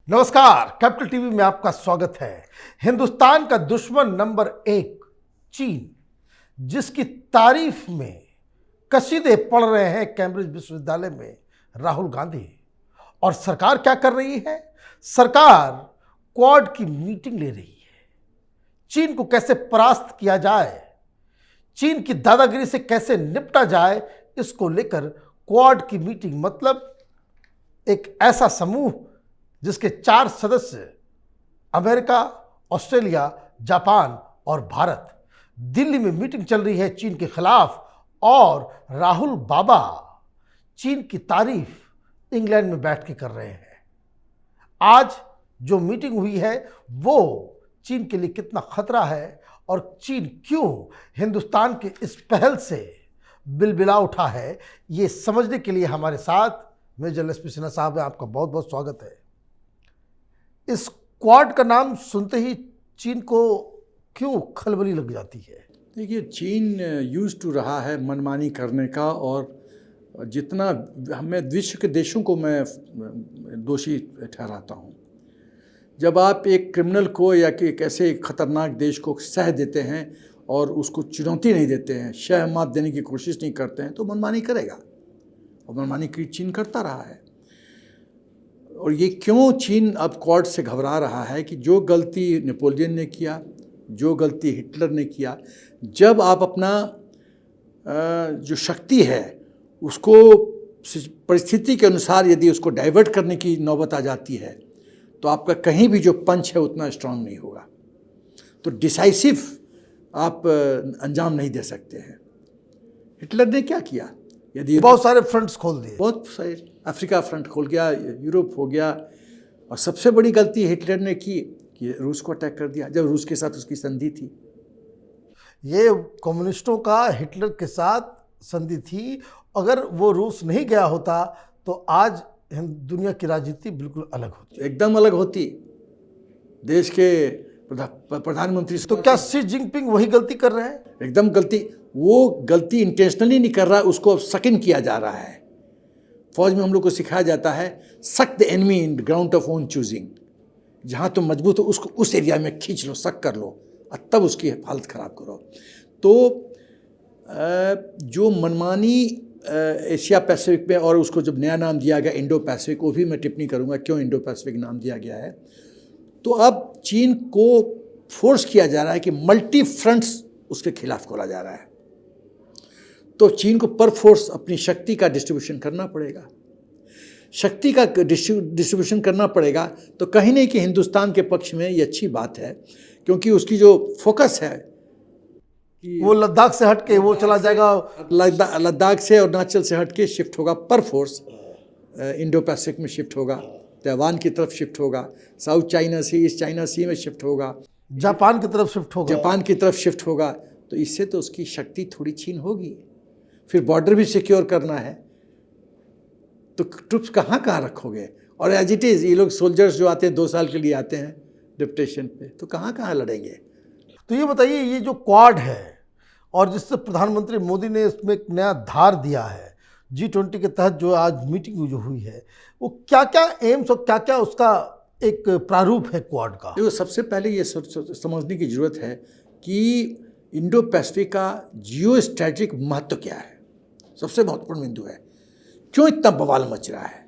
नमस्कार, capital TV में आपका स्वागत है। हिंदुस्तान का दुश्मन नंबर 1 चीन, जिसकी तारीफ में कसीदे पढ़ रहे हैं कैम्ब्रिज विश्वविद्यालय में राहुल गांधी। और सरकार क्या कर रही है? सरकार क्वाड की मीटिंग ले रही है। चीन को कैसे परास्त किया जाए, चीन की दादागिरी से कैसे निपटा जाए, इसको लेकर क्वाड की मीटिंग, मतलब एक ऐसा समूह जिसके 4 सदस्य अमेरिका, ऑस्ट्रेलिया, जापान और भारत, दिल्ली में मीटिंग चल रही है चीन के खिलाफ। और राहुल बाबा चीन की तारीफ इंग्लैंड में बैठ के कर रहे हैं। आज जो मीटिंग हुई है वो चीन के लिए कितना खतरा है और चीन क्यों हिंदुस्तान की इस पहल से बिलबिला उठा है, ये समझने के लिए हमारे साथ मेजर एसपी सिन्हा साहब है। आपका बहुत बहुत स्वागत है। इस क्वाड का नाम सुनते ही चीन को क्यों खलबली लग जाती है? देखिए, चीन यूज टू रहा है मनमानी करने का, और जितना हमें विश्व के देशों को मैं दोषी ठहराता हूँ। जब आप एक क्रिमिनल को या कि एक ऐसे खतरनाक देश को सह देते हैं और उसको चुनौती नहीं देते हैं, शह मात देने की कोशिश नहीं करते हैं, तो मनमानी करेगा। और मनमानी की चीन करता रहा है। और ये क्यों चीन अब क्वाड से घबरा रहा है कि जो गलती नेपोलियन ने किया, जो गलती हिटलर ने किया, जब आप अपना जो शक्ति है उसको परिस्थिति के अनुसार यदि उसको डाइवर्ट करने की नौबत आ जाती है, तो आपका कहीं भी जो पंच है उतना स्ट्रांग नहीं होगा। तो डिसाइसिव आप अंजाम नहीं दे सकते हैं। हिटलर ने क्या किया? यदि बहुत सारे फ्रंट्स खोल दिए, बहुत सारे, अफ्रीका फ्रंट खोल गया, यूरोप हो गया। और सबसे बड़ी गलती हिटलर ने की कि रूस को अटैक कर दिया, जब रूस के साथ उसकी संधि थी। ये कम्युनिस्टों का हिटलर के साथ संधि थी। अगर वो रूस नहीं गया होता तो आज दुनिया की राजनीति बिल्कुल अलग होती, एकदम अलग होती। देश के प्रधानमंत्री तो क्या शी जिनपिंग वही गलती कर रहे हैं? एकदम गलती। वो गलती इंटेंशनली नहीं कर रहा, उसको सकिन किया जा रहा है। फौज में हम लोग को सिखाया जाता है, suck the enemy in ground of own choosing. जहाँ तुम मजबूत हो उसको उस एरिया में खींच लो, सक कर लो, और तब उसकी हालत ख़राब करो। तो जो मनमानी एशिया पैसिफिक में, और उसको जब नया नाम दिया गया इंडो पैसिफिक, वो भी मैं टिप्पणी करूँगा क्यों इंडो पैसिफिक नाम दिया गया है। तो अब चीन को फोर्स किया जा रहा है कि मल्टी फ्रंट्स उसके खिलाफ खोला जा रहा है। तो चीन को पर फोर्स अपनी शक्ति का डिस्ट्रीब्यूशन करना पड़ेगा। शक्ति का डिस्ट्रीब्यूशन करना पड़ेगा तो कहीं नहीं कि हिंदुस्तान के पक्ष में ये अच्छी बात है, क्योंकि उसकी जो फोकस है वो लद्दाख से हट के वो चला जाएगा, लद्दाख से और अरुणाचल से हट के शिफ्ट होगा, पर फोर्स इंडो पैसिफिक में शिफ्ट होगा, ताइवान की तरफ शिफ्ट होगा, साउथ चाइना सी, ईस्ट चाइना सी में शिफ्ट होगा, जापान की तरफ शिफ्ट होगा, जापान की तरफ शिफ्ट होगा। तो इससे तो उसकी शक्ति थोड़ी छीन होगी। फिर बॉर्डर भी सिक्योर करना है, तो ट्रुप्स कहाँ कहाँ रखोगे? और एज इट इज़ ये लोग सोल्जर्स जो आते हैं 2 साल के लिए आते हैं डिप्टेशन पे, तो कहाँ कहाँ लड़ेंगे? तो ये बताइए, ये जो क्वाड है और जिससे प्रधानमंत्री मोदी ने इसमें एक नया धार दिया है, G20 के तहत जो आज मीटिंग जो हुई है, वो क्या क्या एम्स और क्या क्या उसका एक प्रारूप है क्वाड का? देखो, सबसे पहले ये समझने की ज़रूरत है कि इंडो पैसिफिक का जियो स्ट्रैटेजिक महत्व क्या है। सबसे महत्वपूर्ण बिंदु है। क्यों इतना बवाल मच रहा है?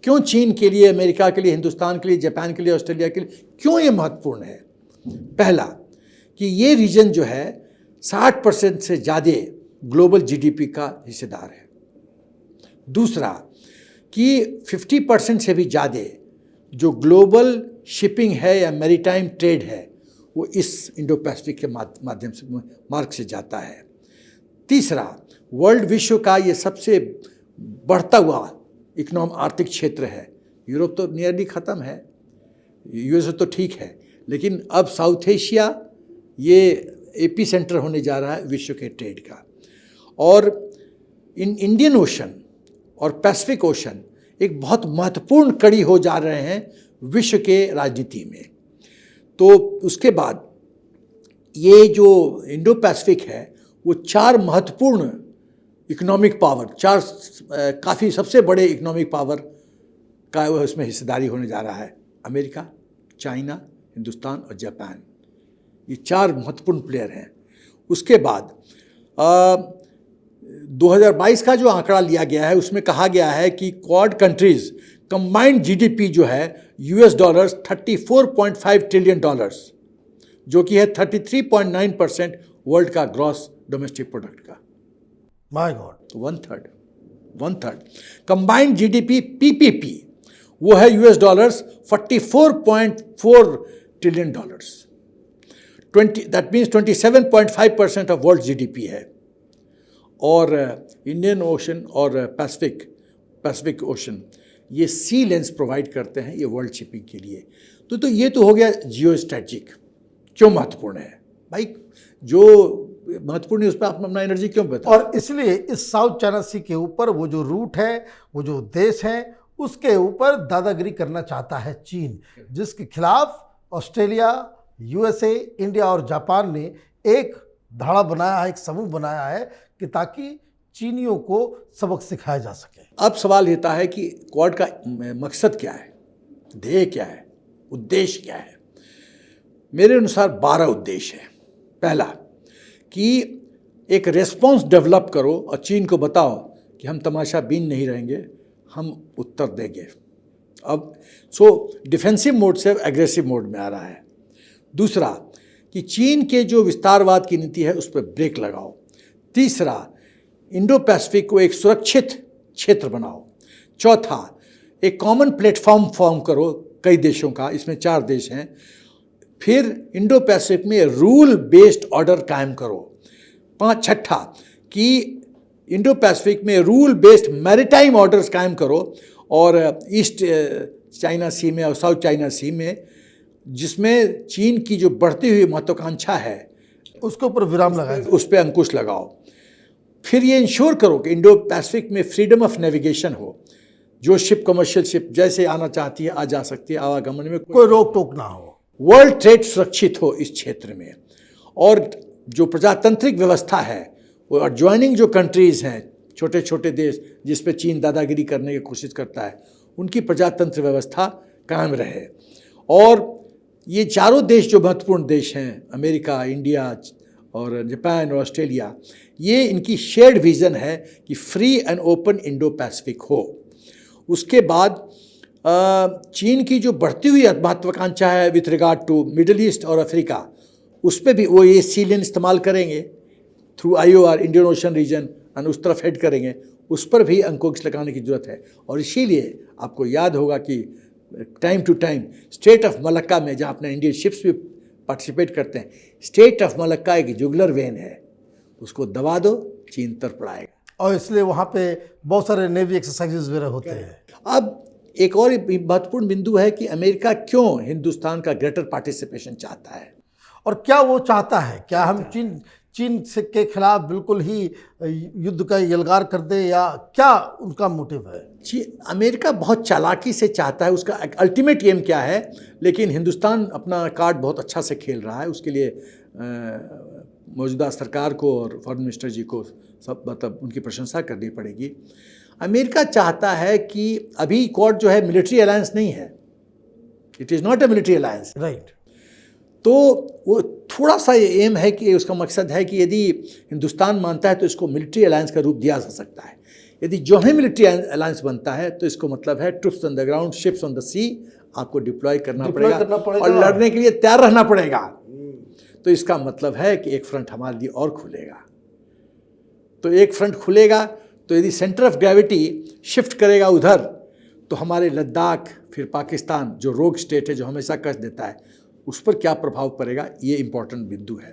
क्यों चीन के लिए, अमेरिका के लिए, हिंदुस्तान के लिए, जापान के लिए, ऑस्ट्रेलिया के लिए क्यों ये महत्वपूर्ण है? पहला कि ये रीजन जो है 60% से ज़्यादा ग्लोबल जीडीपी का हिस्सेदार है। दूसरा कि 50% से भी ज़्यादा जो ग्लोबल शिपिंग है या मैरीटाइम ट्रेड है वो इस इंडो पैसिफिक के माध्यम से, मार्ग से जाता है। तीसरा, वर्ल्ड विश्व का ये सबसे बढ़ता हुआ आर्थिक क्षेत्र है। यूरोप तो नियरली ख़त्म है, यूएसए तो ठीक है, लेकिन अब साउथ एशिया ये एपी सेंटर होने जा रहा है विश्व के ट्रेड का। और इंडियन ओशन और पैसिफिक ओशन एक बहुत महत्वपूर्ण कड़ी हो जा रहे हैं विश्व के राजनीति में। तो उसके बाद ये जो इंडो पैसिफिक है वो 4 महत्वपूर्ण इकोनॉमिक पावर, 4 काफ़ी सबसे बड़े इकोनॉमिक पावर का उसमें हिस्सेदारी होने जा रहा है अमेरिका, चाइना, हिंदुस्तान और जापान, ये 4 महत्वपूर्ण प्लेयर हैं। उसके बाद 2022 का जो आंकड़ा लिया गया है उसमें कहा गया है कि क्वाड कंट्रीज कंबाइंड जीडीपी जो है $34.5 ट्रिलियन, जो कि है 33.9% वर्ल्ड का ग्रॉस डोमेस्टिक प्रोडक्ट का। माय गॉड, तो one third combined GDP PPP वो है $44.4 trillion, 20 that means 27.5% of world GDP है। और इंडियन ओशन और पैसिफिक ओशन ये सी लेंस प्रोवाइड करते हैं ये वर्ल्ड शिपिंग के लिए। तो ये तो हो गया जियो स्ट्रेटजिक क्यों महत्वपूर्ण है भाई, जो महत्वपूर्ण है उस पर आप अपना एनर्जी क्यों बताएं। और इसलिए इस साउथ चाइना सी के ऊपर वो जो रूट है, वो जो देश है, उसके ऊपर दादागिरी करना चाहता है चीन, जिसके खिलाफ ऑस्ट्रेलिया, यूएसए, इंडिया और जापान ने एक धाड़ा बनाया है, एक समूह बनाया है कि ताकि चीनियों को सबक सिखाया जा सके। अब सवाल रहता है कि क्वाड का मकसद क्या है, ध्येय क्या है, उद्देश्य क्या है। मेरे अनुसार 12 उद्देश्य है। पहला कि एक रेस्पॉन्स डेवलप करो और चीन को बताओ कि हम तमाशा बीन नहीं रहेंगे, हम उत्तर देंगे। अब डिफेंसिव मोड से एग्रेसिव मोड में आ रहा है। दूसरा कि चीन के जो विस्तारवाद की नीति है उस पर ब्रेक लगाओ। तीसरा, इंडो पैसिफिक को एक सुरक्षित क्षेत्र बनाओ। चौथा, एक कॉमन प्लेटफॉर्म फॉर्म करो कई देशों का, इसमें 4 देश हैं। फिर इंडो पैसिफिक में रूल बेस्ड ऑर्डर कायम करो। छठा कि इंडो पैसिफिक में रूल बेस्ड मैरीटाइम ऑर्डर्स कायम करो और ईस्ट चाइना सी में और साउथ चाइना सी में, जिसमें चीन की जो बढ़ती हुई महत्वाकांक्षा है उसके ऊपर विराम लगाए, उस पर अंकुश लगाओ। फिर ये इंश्योर करो कि इंडो पैसिफिक में फ्रीडम ऑफ नेविगेशन हो, जो शिप, कमर्शियल शिप जैसे आना चाहती है आ जा सकती है, आवागमन में कोई रोक टोक ना हो। वर्ल्ड ट्रेड सुरक्षित हो इस क्षेत्र में। और जो प्रजातांत्रिक व्यवस्था है वो एडजॉइनिंग जो कंट्रीज़ हैं, छोटे छोटे देश जिस पे चीन दादागिरी करने की कोशिश करता है, उनकी प्रजातंत्र व्यवस्था कायम रहे। और ये 4 देश जो महत्वपूर्ण देश हैं, अमेरिका, इंडिया और जापान और ऑस्ट्रेलिया, ये इनकी शेयर्ड विज़न है कि free and open Indo Pacific हो। उसके बाद चीन की जो बढ़ती हुई महत्वाकांक्षा है with regard to Middle East और अफ्रीका, उस पर भी वो ये सी लेन इस्तेमाल करेंगे through IOR, Indian Ocean Region, और उस तरफ हेड करेंगे। उस पर भी अंकुश लगाने की जरूरत है। और इसीलिए आपको याद होगा कि time to time strait of Malacca में, जहाँ अपने इंडियन शिप्स भी पार्टिसिपेट करते हैं, स्ट्रेट ऑफ मलक्का एक जुगलर वेन है, उसको दबा दो, चीन तड़पड़ाएगा। और इसलिए वहाँ पे बहुत सारे नेवी एक्सरसाइजेज वगैरह होते हैं। अब एक और महत्वपूर्ण बिंदु है कि अमेरिका क्यों हिंदुस्तान का ग्रेटर पार्टिसिपेशन चाहता है, और क्या वो चाहता है, क्या हम चीन से के खिलाफ बिल्कुल ही युद्ध का यलगार कर दे, या क्या उनका मोटिव है। अमेरिका बहुत चालाकी से चाहता है, उसका अल्टीमेट एम क्या है, लेकिन हिंदुस्तान अपना कार्ड बहुत अच्छा से खेल रहा है। उसके लिए मौजूदा सरकार को और फॉरेन मिनिस्टर जी को सब मतलब उनकी प्रशंसा करनी पड़ेगी। अमेरिका चाहता है कि अभी क्वाड जो है मिलिट्री अलायंस नहीं है, it is not a military alliance, right. तो वो थोड़ा सा ये एम है कि उसका मकसद है कि यदि हिंदुस्तान मानता है तो इसको मिलिट्री अलायंस का रूप दिया जा सकता है। यदि जो है मिलिट्री अलायंस बनता है तो इसको मतलब है troops on the ground, ships on the sea, आपको डिप्लॉय करना पड़ेगा और लड़ने के लिए तैयार रहना पड़ेगा। तो इसका मतलब है कि एक फ्रंट हमारे लिए और खुलेगा। तो एक फ्रंट खुलेगा तो यदि सेंटर ऑफ ग्रेविटी शिफ्ट करेगा उधर, तो हमारे लद्दाख, फिर पाकिस्तान जो रोग स्टेट है जो हमेशा कष्ट देता है, उस पर क्या प्रभाव पड़ेगा, ये इंपॉर्टेंट बिंदु है।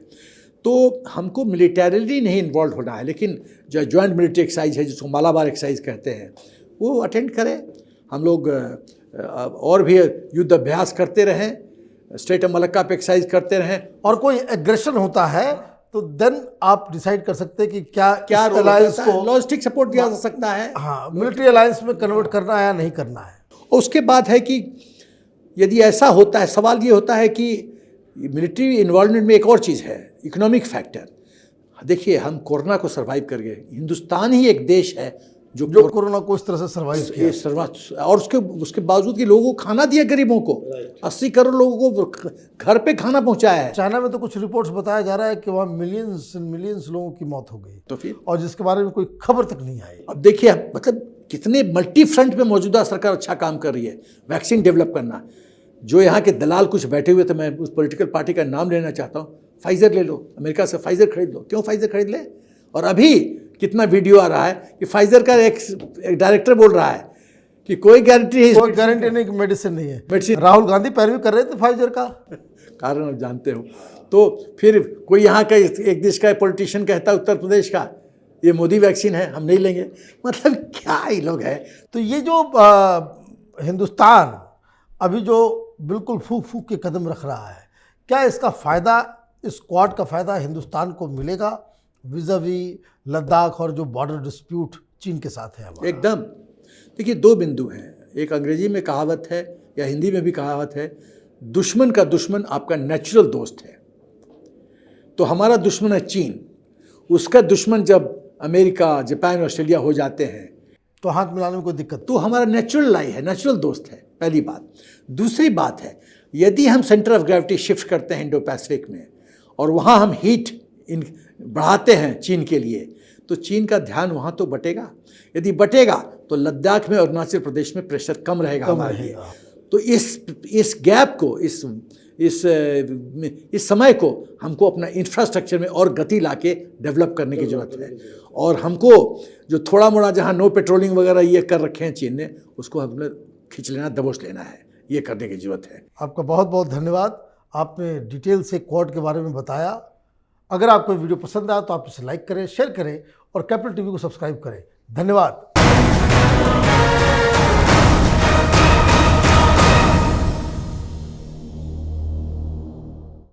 तो हमको मिलिटरीली नहीं इन्वॉल्व होना है, लेकिन जो जॉइंट मिलिट्री एक्सरसाइज है जिसको मालाबार एक्सरसाइज कहते हैं, वो अटेंड करें। हम लोग और भी युद्ध अभ्यास करते रहें, स्ट्रेट ऑफ मलक्का पे एक्सरसाइज करते रहें। और कोई एग्रेशन होता है तो देन आप डिसाइड कर सकते हैं कि क्या अलायंस को लॉजिस्टिक सपोर्ट दिया जा सकता है, हाँ, मिलिट्री अलायंस में कन्वर्ट करना है या नहीं करना है। और उसके बाद है कि यदि ऐसा होता है, सवाल ये होता है कि मिलिट्री इन्वॉल्वमेंट में एक और चीज़ है, इकोनॉमिक फैक्टर। देखिए, हम कोरोना को सर्वाइव कर गए। हिंदुस्तान ही एक देश है जो कोरोना को इस तरह से सर्वाइव किया। ये और उसके बावजूद कि लोगों को खाना दिया गरीबों को, 80 करोड़ लोगों को घर पे खाना पहुंचाया है। चाइना में तो कुछ रिपोर्ट्स बताया जा रहा है कि वहाँ मिलियंस एंड मिलियंस लोगों की मौत हो गई, तो फिर और जिसके बारे में कोई खबर तक नहीं आई। अब देखिए, मतलब कितने मल्टी फ्रंट पे मौजूदा सरकार अच्छा काम कर रही है। वैक्सीन डेवलप करना, जो यहाँ के दलाल कुछ बैठे हुए थे, मैं उस पॉलिटिकल पार्टी का नाम लेना चाहता हूँ, फाइजर ले लो, अमेरिका से फाइजर खरीद लो। क्यों फाइजर खरीद ले? और अभी कितना वीडियो आ रहा है कि फाइजर का एक डायरेक्टर बोल रहा है कि कोई गारंटी नहीं कि मेडिसिन नहीं है। राहुल गांधी पैरवी कर रहे थे फाइजर का, कारण आप जानते हो। तो फिर कोई यहाँ का एक देश का पॉलिटिशियन कहता है, उत्तर प्रदेश का, ये मोदी वैक्सीन है, हम नहीं लेंगे। मतलब क्या ही लोग हैं। तो ये जो हिंदुस्तान अभी जो बिल्कुल फूक फूक के कदम रख रहा है, क्या इसका फ़ायदा, इस क्वाड का फ़ायदा हिंदुस्तान को मिलेगा विज़ावी लद्दाख और जो बॉर्डर डिस्प्यूट चीन के साथ है हमारा? एकदम। देखिए, दो बिंदु हैं। एक अंग्रेजी में कहावत है या हिंदी में भी कहावत है, दुश्मन का दुश्मन आपका नेचुरल दोस्त है। तो हमारा दुश्मन है चीन, उसका दुश्मन जब अमेरिका, जापान, ऑस्ट्रेलिया हो जाते हैं तो हाथ मिलाने में कोई दिक्कत? तो हमारा नेचुरल लाई है, नेचुरल दोस्त है, पहली बात। दूसरी बात है, यदि हम सेंटर ऑफ ग्रेविटी शिफ्ट करते हैं इंडो पैसिफिक में और वहाँ हम हीट बढ़ाते हैं चीन के लिए, तो चीन का ध्यान वहाँ तो बटेगा। यदि बटेगा तो लद्दाख में और अरुणाचल प्रदेश में प्रेशर कम रहेगा हमारे लिए। तो इस गैप को, इस समय को हमको अपना इंफ्रास्ट्रक्चर में और गति लाके डेवलप करने की ज़रूरत है। और हमको जो थोड़ा मोड़ा जहाँ नो पेट्रोलिंग वगैरह ये कर रखे हैं चीन ने, उसको हमने खींच लेना, दबोच लेना है, ये करने की ज़रूरत है। आपका बहुत बहुत धन्यवाद, आपने डिटेल से क्वाड के बारे में बताया। अगर आपको वीडियो पसंद आया तो आप इसे लाइक करें, शेयर करें और कैपिटल टीवी को सब्सक्राइब करें। धन्यवाद।